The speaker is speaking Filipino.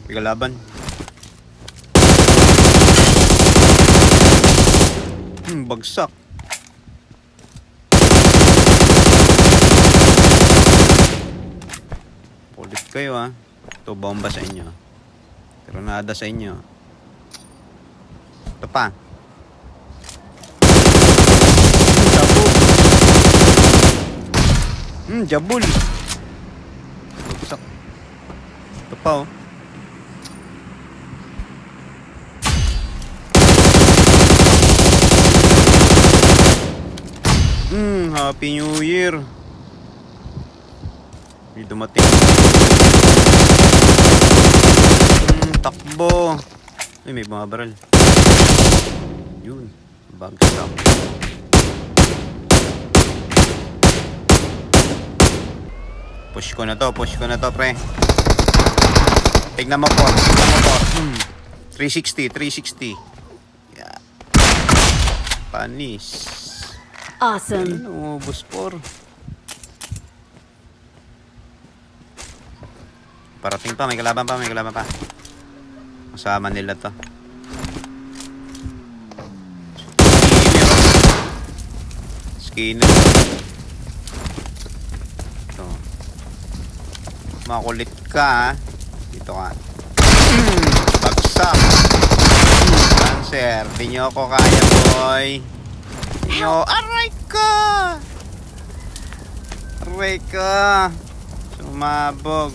May kalaban. Bagsak. Ulit kayo ha. Ito bomba sa inyo. Granada sa inyo. Ito pa. Jabul. Bagsak. Ito pa oh. Happy New Year. May dumating. Takbo. Ay, may mga barrel. Yun. Bagsak. Push ko na to, pre. Tignan mo po. 360. Yeah. Panis. Awesome. Ano, umubos por. Parating pa, may kalaban pa. Kasama nila to. Skinner. Ito. Makulit ka ha. Dito ka. Bagsak. Cancer. Di nyo ako kaya boy. Di nyo. Aray ka. Sumabog.